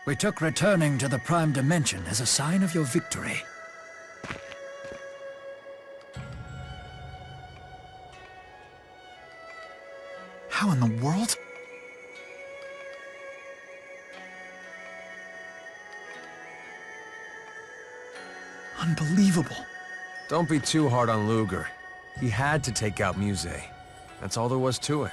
We took returning to the Prime Dimension as a sign of your victory. How in the world? Unbelievable. Don't be too hard on Luger. He had to take out Muse. That's all there was to it.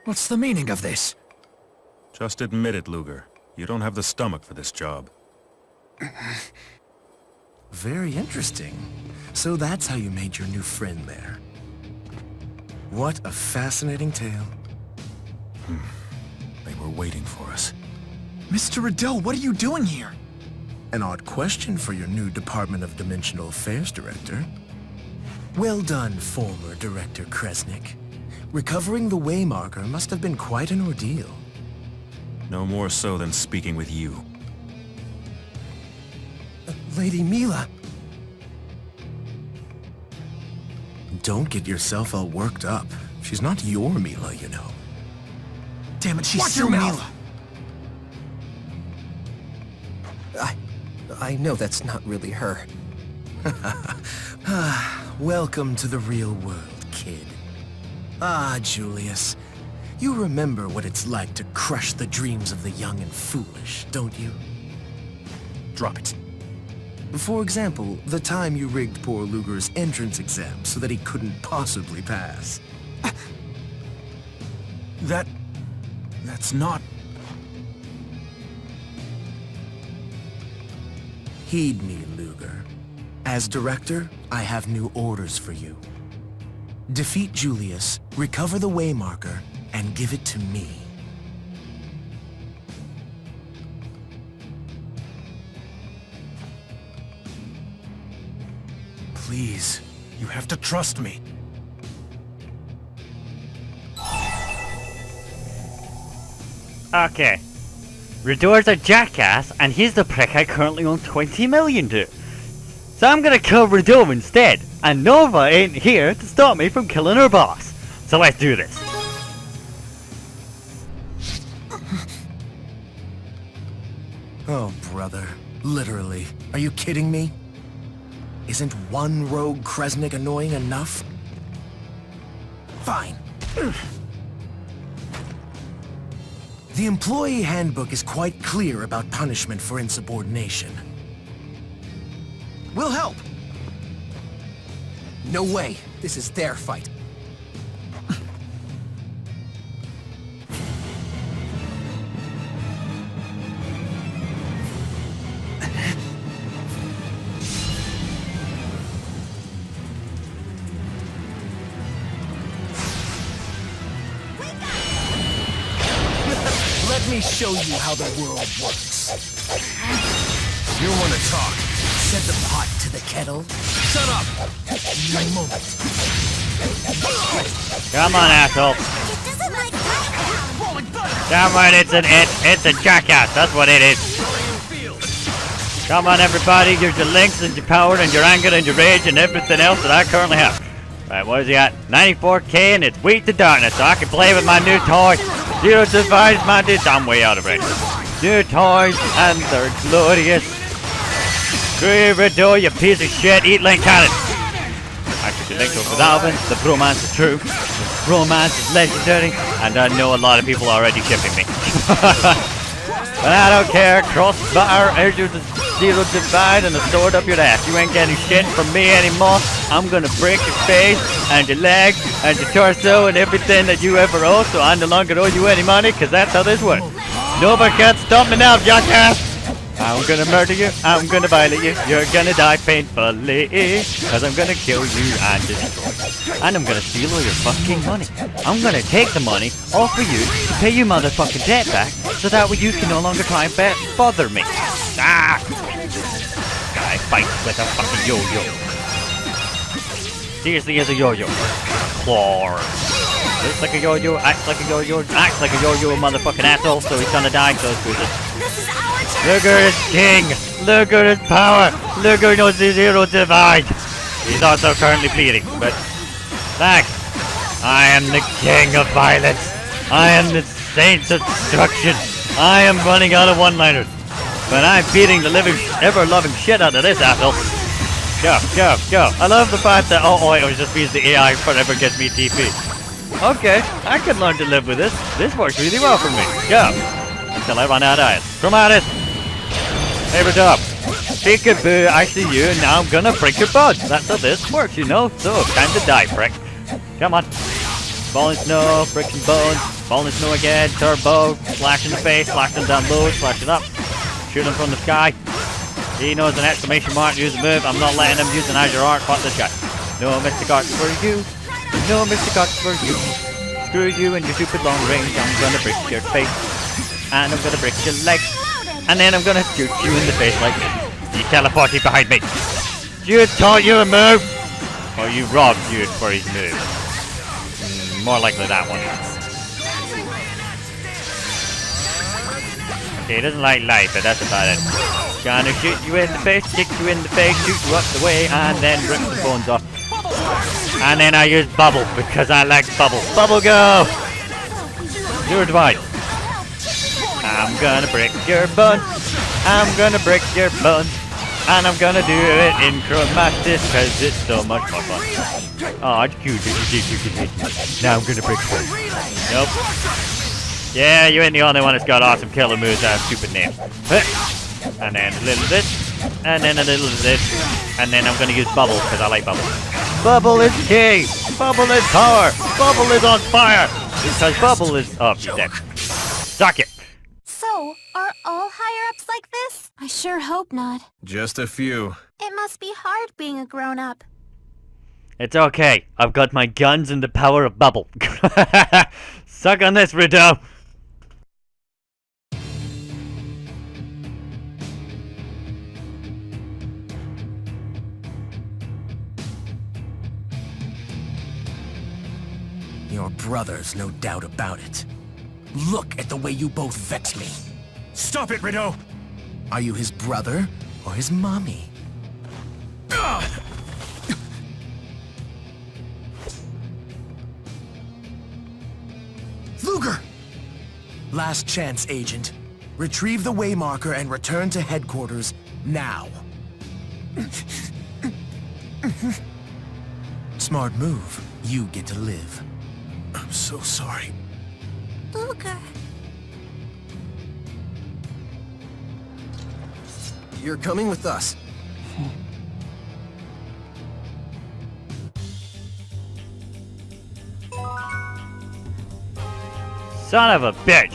What's the meaning of this? Just admit it, Luger. You don't have the stomach for this job. Very interesting. So that's how you made your new friend there. What a fascinating tale. They were waiting for us. Mr. Riddell, what are you doing here? An odd question for your new Department of Dimensional Affairs Director. Well done, former Director Kresnik. Recovering the waymarker must have been quite an ordeal. No more so than speaking with you. Lady Mila. Don't get yourself all worked up. She's not your Mila, you know. Damn it, she's Watch still your Mila. mouth. I know that's not really her. Welcome to the real world, kid. Ah, Julius. You remember what it's like to crush the dreams of the young and foolish, don't you? Drop it. For example, the time you rigged poor Luger's entrance exam so that he couldn't possibly pass. That's not... Heed me, Luger. As director, I have new orders for you. Defeat Julius, recover the waymarker, and give it to me. Please, you have to trust me. Okay. Rador's a jackass, and he's the prick I currently own 20 million to. So I'm gonna kill Rador instead, and Nova ain't here to stop me from killing her boss. So let's do this. Oh, brother. Literally. Are you kidding me? Isn't one rogue Kresnik annoying enough? Fine. The employee handbook is quite clear about punishment for insubordination. We'll help! No way. This is their fight. Let me show you how the world works. You want to talk? Set the pot to the kettle. Shut up! In a moment. Come on, asshole. Damn right, it's a jackass. That's what it is. Come on, everybody. Here's your links and your power and your anger and your rage and everything else that I currently have. Right, what is he at? 94k, and it's weak to darkness, so I can play with my new toy. Zero Divide, my dude. I'm way out of range. New toys, and they're glorious. Rador, you piece of shit. Eat Link Cannon. Actually, Link goes with Alvin. The bromance is true. The bromance is legendary, and I know a lot of people are already shipping me. But I don't care. Crossbar, edge of the Zero Divide, and a sword up your ass. You ain't getting shit from me anymore. I'm gonna break your face, and your leg, and your torso, and everything that you ever owe, so I no longer owe you any money, cause that's how this works. Nobody can stop me now, jackass! I'm gonna murder you, I'm gonna violate you, you're gonna die painfully, cause I'm gonna kill you and destroy you. And I'm gonna steal all your fucking money. I'm gonna take the money off of you to pay your motherfucking debt back, so that way you can no longer try and bother me. Ah! Guy fights with a fucking yo-yo. Seriously, is a yo-yo. Claw. Looks like a yo-yo, acts like a yo-yo, acts like a yo-yo, motherfucking asshole, so he's gonna die, so screw this. This is our chance! Luger is king! Luger is power! Luger knows his hero divine! He's also currently bleeding, but... Thanks! I am the king of violence! I am the saint of destruction! I am running out of one-liners! But I'm beating the living, ever-loving shit out of this asshole! Go, go, go! I love the fact that it just means the AI forever gets me TP. Okay, I can learn to live with this. This works really well for me. Go! Until I run out of ice. Chromatis! Favorite up. Peekaboo, I see you, and now I'm gonna break your buds. That's how this works, you know? So, time to die, prick. Come on. Falling snow, friction bones, falling snow again, turbo, slash in the face, slash him down low, slash it up. Shoot him from the sky. He knows an exclamation mark, use a move. I'm not letting him use an Azure Arc. Fuck this guy. No mystic arts for you. No mystic arts for you. Screw you and your stupid long range. I'm gonna break your face. And I'm gonna break your legs. And then I'm gonna shoot you in the face like this. You teleported behind me. You taught you a move. Or you robbed you for his move. More likely that one. Okay, he doesn't like light, but that's about it. Gonna shoot you in the face, kick you in the face, shoot you up the way, and then rip the bones off. And then I use bubble, because I like bubble. Bubble go! Your device. I'm gonna break your bones. I'm gonna break your bones. And I'm gonna do it in chromatis, because it's so much more fun. Oh, it's cute. Now I'm gonna break your bones. Nope. Yeah, you ain't the only one that's got awesome killer moves that have stupid names. And then a little of this, and then a little of this, and then I'm gonna use bubble because I like bubble. Bubble is king! Bubble is power! Bubble is on fire! Because bubble is... Oh, she's dead. Suck it! So, are all higher-ups like this? I sure hope not. Just a few. It must be hard being a grown-up. It's okay. I've got my guns and the power of bubble. Suck on this, Rideau! Your brothers, no doubt about it. Look at the way you both vex me. Stop it, Rideau! Are you his brother or his mommy? Luger! Last chance, Agent. Retrieve the waymarker and return to headquarters now. Smart move. You get to live. I'm so sorry. Luger. You're coming with us. Son of a bitch!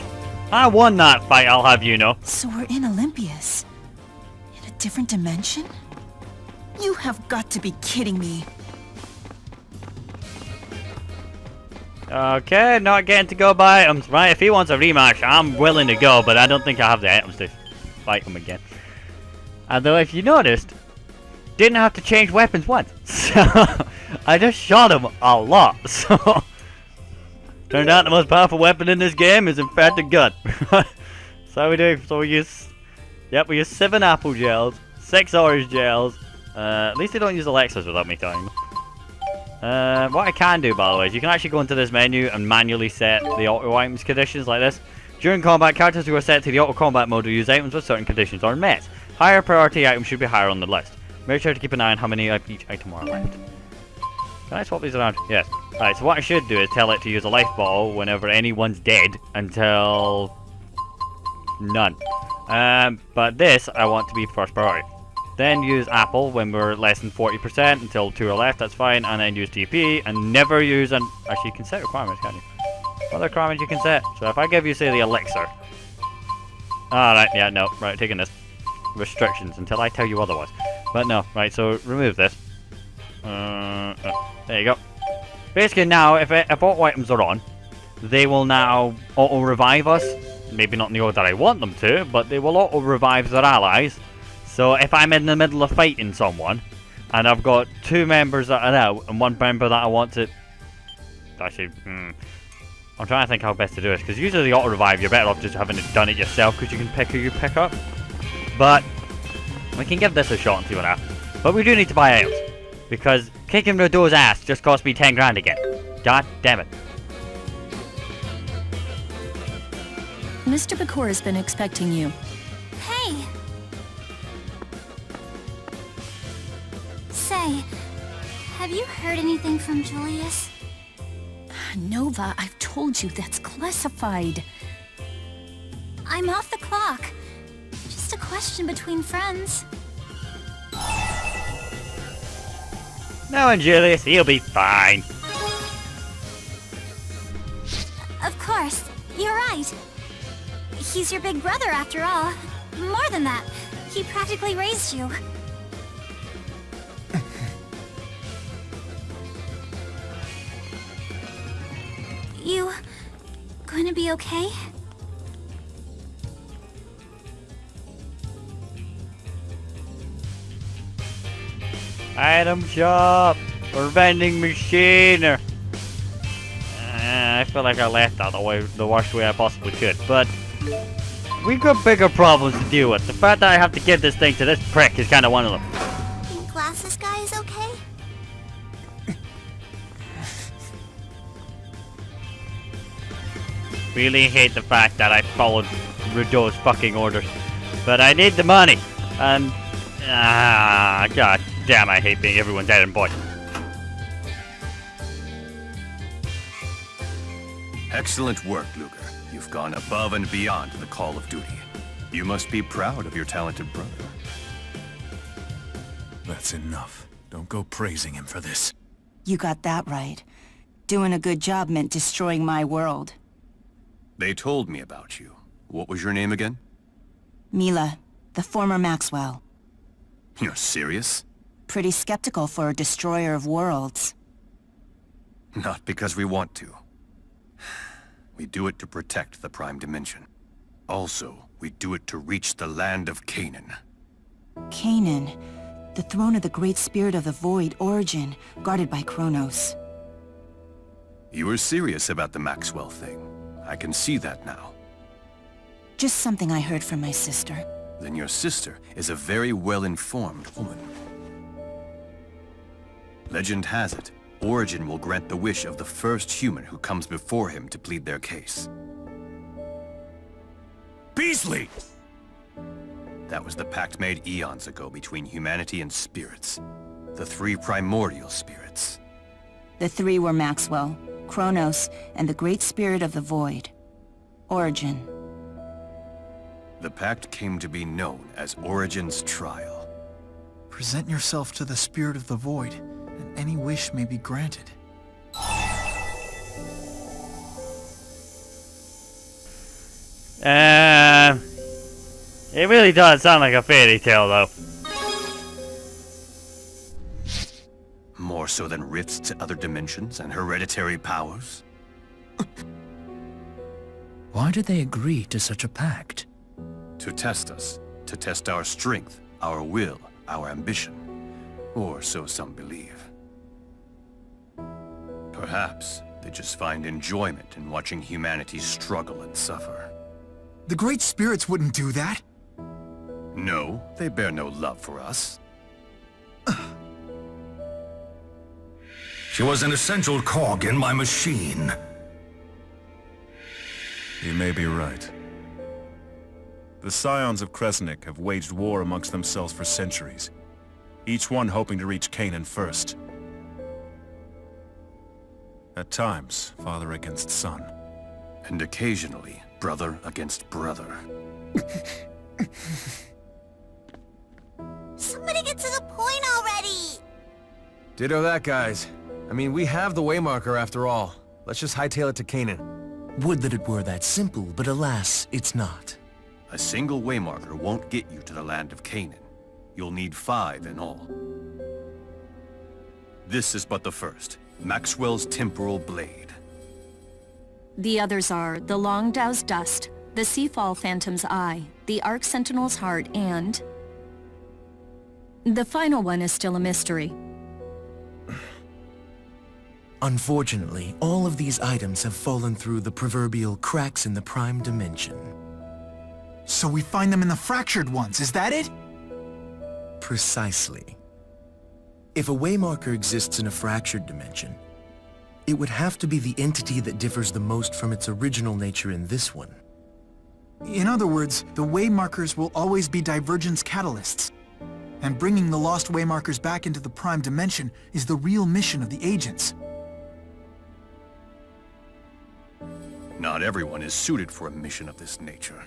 I won that fight, I'll have you know. So we're in Olympias? In a different dimension? You have got to be kidding me. Okay, not getting to go by items. Right, if he wants a rematch, I'm willing to go, but I don't think I have the items to fight him again. Although, if you noticed, didn't have to change weapons once. So, I just shot him a lot. So, turned out the most powerful weapon in this game is in fact a gun. So we do. So we use, we use 7 apple gels, 6 orange gels. At least they don't use elixirs without me telling them. What I can do, by the way, is you can actually go into this menu and manually set the auto items conditions like this. During combat, characters who are set to the auto combat mode will use items with certain conditions are met. Higher priority items should be higher on the list. Make sure to keep an eye on how many of each item are left. Can I swap these around? Yes. Right, so what I should do is tell it to use a life bottle whenever anyone's dead until none. But this I want to be first priority. Then use apple when we're less than 40% until 2 are left, that's fine. And then use TP and never use an... Actually, you can set requirements, can't you? What other requirements you can set? So if I give you, say, the elixir. Alright, yeah, no. Right, taking this. Restrictions until I tell you otherwise. But no, right, so remove this. There you go. Basically now, if auto items are on, they will now auto-revive us. Maybe not in the order I want them to, but they will auto-revive their allies. So if I'm in the middle of fighting someone, and I've got 2 members that are out, and 1 member that I want to... Actually, I'm trying to think how best to do this, because usually the auto-revive, you're better off just having it done it yourself, because you can pick who you pick up. But we can give this a shot and see what happens. But we do need to buy items, because kicking Rideau's ass just cost me 10 grand again. God damn it. Mr. Bakor has been expecting you. Hey! Say, have you heard anything from Julius? Nova, I've told you that's classified. I'm off the clock. Just a question between friends. No, and Julius, he'll be fine. Of course, you're right. He's your big brother after all. More than that, he practically raised you. You going to be okay? Item shop or vending machine or I feel like I left that the worst way I possibly could, but we got bigger problems to deal with. The fact that I have to give this thing to this prick is kind of one of them. Think glasses guy is okay? Really hate the fact that I followed Rideau's fucking orders, but I need the money, and god damn, I hate being everyone's errand boy. Excellent work, Luger. You've gone above and beyond the call of duty. You must be proud of your talented brother. That's enough. Don't go praising him for this. You got that right. Doing a good job meant destroying my world. They told me about you. What was your name again? Mila, the former Maxwell. You're serious? Pretty skeptical for a destroyer of worlds. Not because we want to. We do it to protect the Prime Dimension. Also, we do it to reach the land of Canaan. Canaan, the throne of the Great Spirit of the Void, Origin, guarded by Kronos. You were serious about the Maxwell thing. I can see that now. Just something I heard from my sister. Then your sister is a very well-informed woman. Legend has it, Origin will grant the wish of the first human who comes before him to plead their case. Beasley! That was the pact made eons ago between humanity and spirits. The three primordial spirits. The three were Maxwell, Kronos, and the Great Spirit of the Void. Origin. The pact came to be known as Origin's Trial. Present yourself to the Spirit of the Void, and any wish may be granted. It really does sound like a fairy tale, though. More so than rifts to other dimensions and hereditary powers? Why did they agree to such a pact? To test us. To test our strength, our will, our ambition. Or so some believe. Perhaps they just find enjoyment in watching humanity struggle and suffer. The Great Spirits wouldn't do that. No, they bear no love for us. She was an essential cog in my machine. You may be right. The Scions of Kresnik have waged war amongst themselves for centuries, each one hoping to reach Canaan first. At times, father against son. And occasionally, brother against brother. Somebody get to the point already! Ditto that, guys. I mean, we have the waymarker after all. Let's just hightail it to Canaan. Would that it were that simple, but alas, it's not. A single waymarker won't get you to the land of Canaan. You'll need 5 in all. This is but the first. Maxwell's Temporal Blade. The others are the Longdow's Dust, the Seafall Phantom's Eye, the Arc Sentinel's Heart, and... the final one is still a mystery. Unfortunately, all of these items have fallen through the proverbial cracks in the Prime Dimension. So we find them in the fractured ones, is that it? Precisely. If a waymarker exists in a fractured dimension, it would have to be the entity that differs the most from its original nature in this one. In other words, the waymarkers will always be divergence catalysts. And bringing the lost waymarkers back into the prime dimension is the real mission of the agents. Not everyone is suited for a mission of this nature.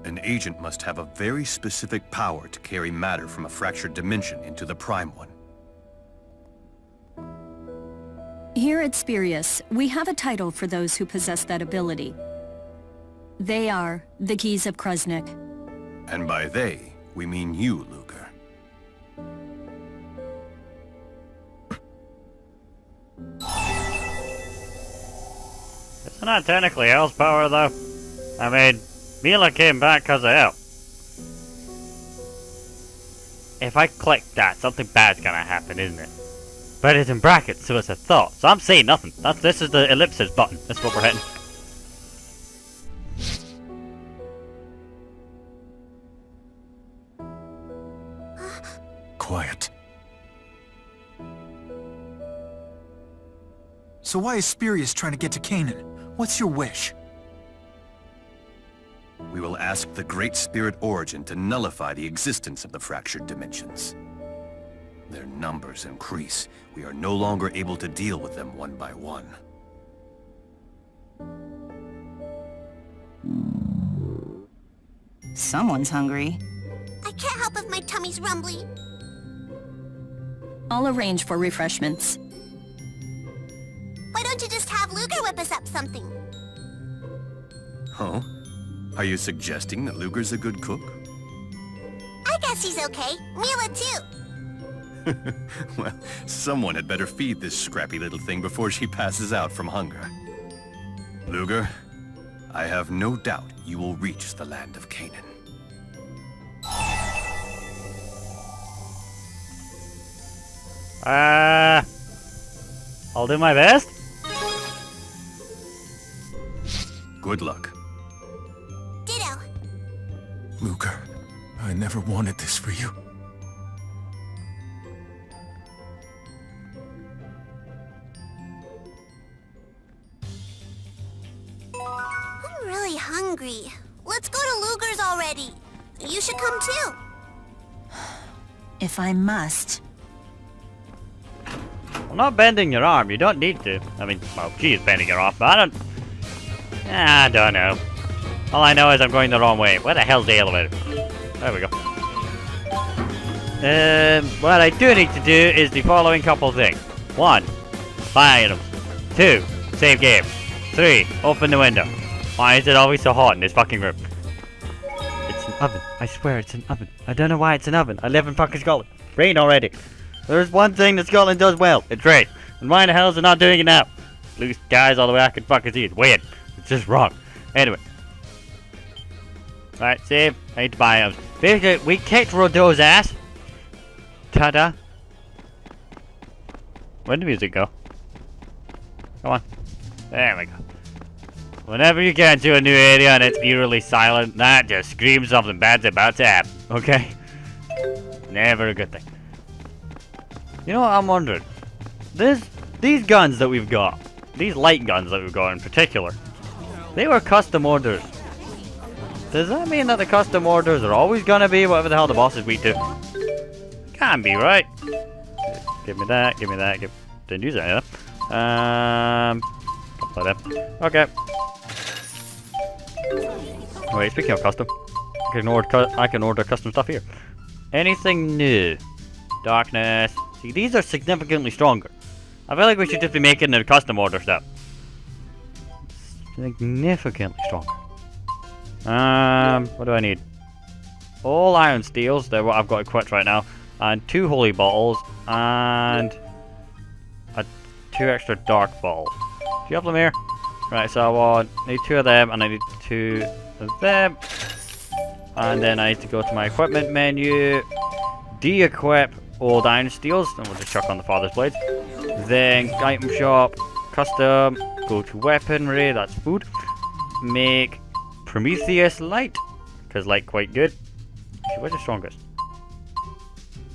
An agent must have a very specific power to carry matter from a fractured dimension into the prime one. Here at Spurious, we have a title for those who possess that ability. They are the Keys of Krasnik. And by they, we mean you, Luger. It's not technically El's power, though. I mean, Mila came back because of El. If I click that, something bad's gonna happen, isn't it? But it's in brackets, so it's a thought. So I'm saying nothing. This is the ellipsis button. That's what we're hitting. Quiet. So why is Spurious trying to get to Canaan? What's your wish? We will ask the Great Spirit Origin to nullify the existence of the fractured dimensions. Their numbers increase. We are no longer able to deal with them one by one. Someone's hungry. I can't help if my tummy's rumbly. I'll arrange for refreshments. Why don't you just have Luger whip us up something? Huh? Are you suggesting that Luger's a good cook? I guess he's okay. Mila too. Well, someone had better feed this scrappy little thing before she passes out from hunger. Luger, I have no doubt you will reach the land of Canaan. I'll do my best. Good luck. Ditto. Luger, I never wanted this for you. I'm really hungry. Let's go to Luger's already. You should come too. If I must. I'm not bending your arm. You don't need to. I mean, well, she is bending your arm, but I don't know. All I know is I'm going the wrong way. Where the hell's the elevator? There we go. What I do need to do is the following couple things. 1, buy items. 2, save game. 3, open the window. Why is it always so hot in this fucking room? It's an oven. I swear it's an oven. I don't know why it's an oven. I live in fucking Scotland. Rain already. There's one thing that Scotland does well. It's rain. And why the hell is it not doing it now? Blue skies all the way I can fucking see. It's weird. It's just wrong. Anyway. Right, save. I need to buy items. Basically, we kicked Rodot's ass. Ta-da. Where'd the music go? Come on. There we go. Whenever you get into a new area and it's eerily silent, that just screams something bad's about to happen, okay? Never a good thing. You know what I'm wondering? These guns that we've got, these light guns that we've got in particular, they were custom orders. Does that mean that the custom orders are always gonna be whatever the hell the bosses we do? Can't be, right? Give me that, give me that, didn't use that either. Like that. Okay. Wait, speaking of custom, I can order custom stuff here. Anything new? Darkness. See, these are significantly stronger. I feel like we should just be making the custom order stuff. Significantly stronger. What do I need? All iron steels, they're what I've got equipped right now. And 2 holy bottles, and 2 extra dark bottles. Do you have them here? Right, so I need 2 of them, and I need 2 of them. And then I need to go to my equipment menu, de-equip old iron steels, and we'll just chuck on the father's blades. Then item shop, custom, go to weaponry, that's food. Make Prometheus Light, because light quite good. Actually, what's the strongest?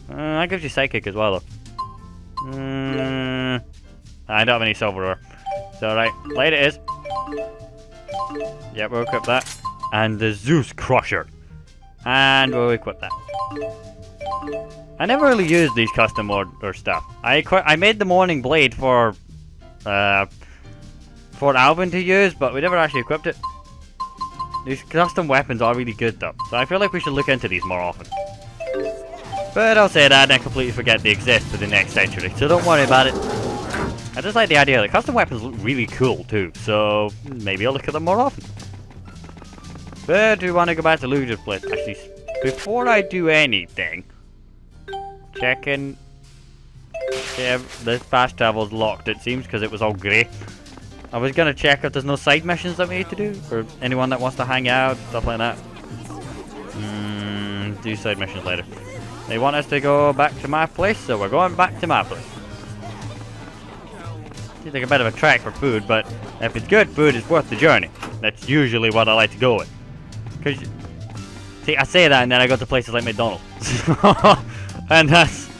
That gives you Psychic as well, though. I don't have any silver ore. So, right, light it is. Yep, we'll equip that. And the Zeus Crusher. And we'll equip that. I never really used these custom order stuff. I made the Morning Blade for Alvin to use, but we never actually equipped it. These custom weapons are really good though, so I feel like we should look into these more often. But I'll say that and I completely forget they exist for the next century, so don't worry about it. I just like the idea that custom weapons look really cool too, so maybe I'll look at them more often. But do we want to go back to Luger's place? Actually, before I do anything, checking. Yeah, this fast travel's locked it seems because it was all grey. I was gonna check if there's no side missions that we need to do, or anyone that wants to hang out, stuff like that. Do side missions later. They want us to go back to my place, so we're going back to my place. Seems like a bit of a trek for food, but if it's good food, it's worth the journey. That's usually what I like to go with. Cause, see, I say that and then I go to places like McDonald's. And that's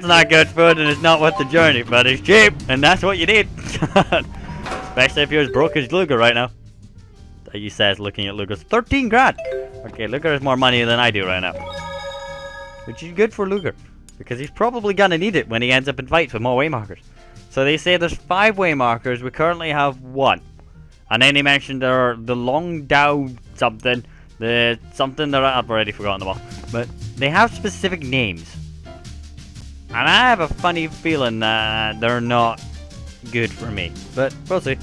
not good food and it's not worth the journey, but it's cheap and that's what you need. Especially if you're as broke as Luger right now. He says, looking at Luger's 13 grand. Okay, Luger has more money than I do right now. Which is good for Luger, because he's probably gonna need it when he ends up in fights with more waymarkers. So they say there's 5 waymarkers, we currently have 1. And then he mentioned there are the Long Dow something, the something that I've already forgotten them all. But they have specific names. And I have a funny feeling that they're not good for me, but we'll see.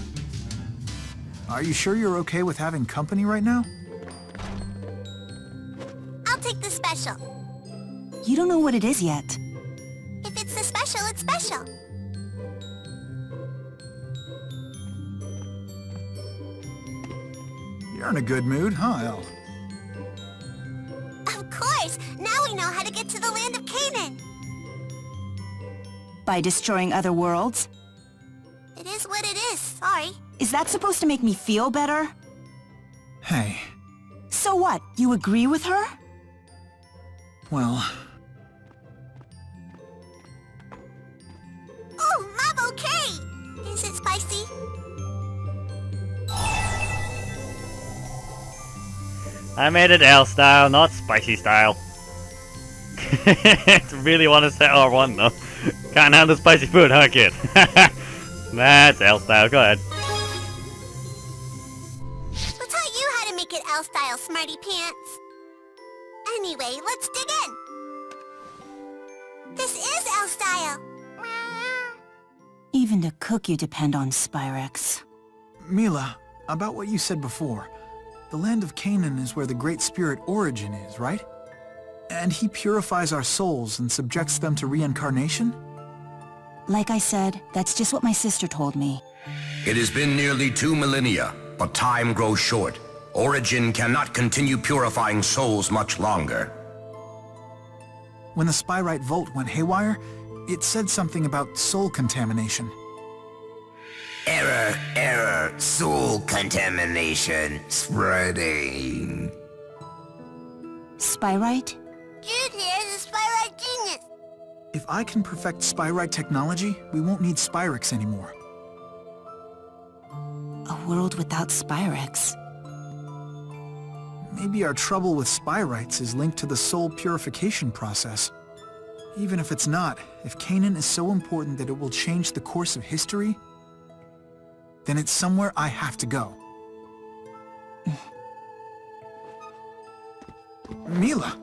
Are you sure you're okay with having company right now? I'll take the special. You don't know what it is yet. If it's the special, it's special. You're in a good mood, huh, Elle? Of course! Now we know how to get to the land of Canaan. By destroying other worlds? It is what it is, sorry. Is that supposed to make me feel better? Hey. So what? You agree with her? Well... Oh, Mom, okay! Is it spicy? I made it L style, not spicy style. Really want to set R1 though. Can't handle spicy food, huh, kid? That's L style, go ahead. We'll tell you how to make it L style, smarty pants. Anyway, let's dig in. This is L style. Even to cook you depend on Spyrex. Mila, about what you said before. The land of Canaan is where the Great Spirit Origin is, right? And he purifies our souls and subjects them to reincarnation? Like I said, that's just what my sister told me. It has been nearly 2 millennia, but time grows short. Origin cannot continue purifying souls much longer. When the Spyrite Vault went haywire, it said something about soul contamination. Error, error, soul contamination spreading. Spyrite? Jude here is a Spyrite genius. If I can perfect Spyrite technology, we won't need Spyrix anymore. A world without Spyrex. Maybe our trouble with Spyrites is linked to the soul purification process. Even if it's not, if Canaan is so important that it will change the course of history, then it's somewhere I have to go. Mila!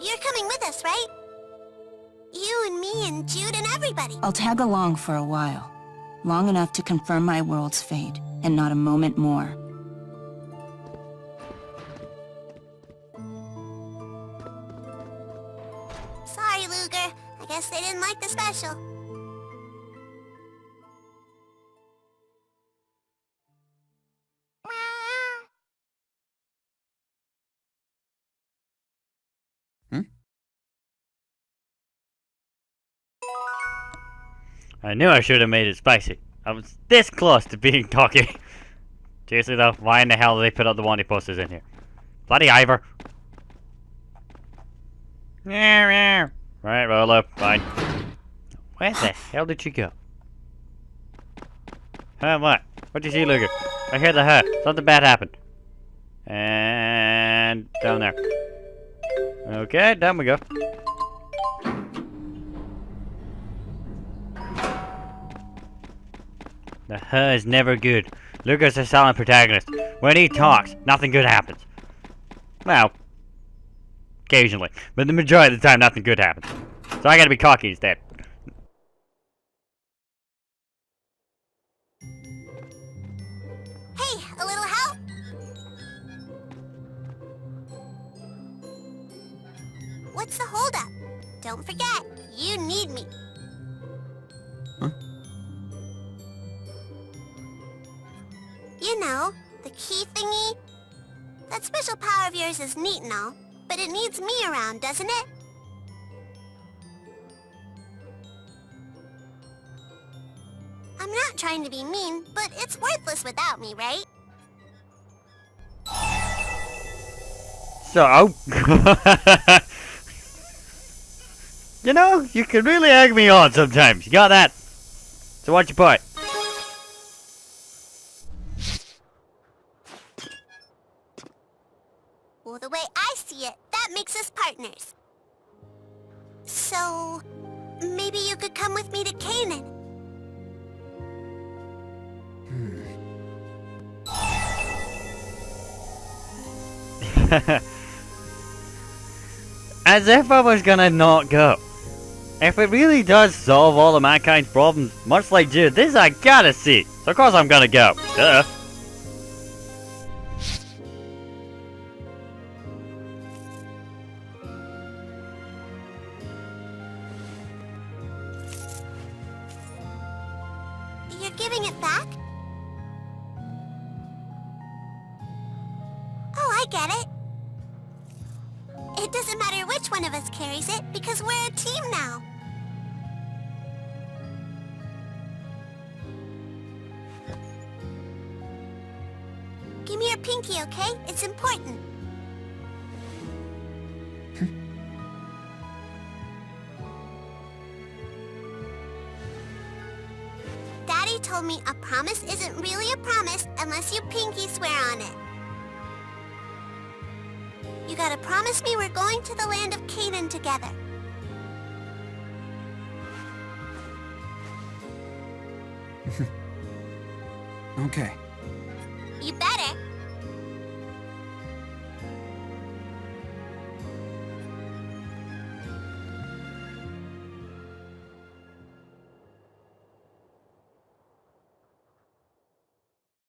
You're coming with us, right? You and me and Jude and everybody. I'll tag along for a while. Long enough to confirm my world's fate, and not a moment more. Sorry, Luger. I guess they didn't like the special. I knew I should have made it spicy. I was this close to being cocky. Seriously though, why in the hell did they put up the wanted posters in here? Bloody Ivor. Right, Rolo, fine. Where the hell did she go? What? What did you see, Luger? I hear the her. Something bad happened. And down there. Okay, down we go. The her is never good. Luger's a silent protagonist. When he talks, nothing good happens. Well, occasionally. But the majority of the time, nothing good happens. So I gotta be cocky instead. Hey, a little help? What's the holdup? Don't forget, you need me. Huh? You know, the key thingy? That special power of yours is neat and all, but it needs me around, doesn't it? I'm not trying to be mean, but it's worthless without me, right? So, you know, you can really egg me on sometimes. You got that? So what's your point? Well, the way I see it, that makes us partners. So, maybe you could come with me to Canaan. As if I was gonna not go. If it really does solve all of mankind's problems, much like Jude, this I gotta see. So of course I'm gonna go. Duh. You're giving it back? Oh, I get it. It doesn't matter which one of us carries it, because we're a team now. Give me your pinky, okay? It's important. Daddy told me a promise isn't really a promise unless you pinky swear on it. You gotta promise me we're going to the land of Canaan together. Okay. You better.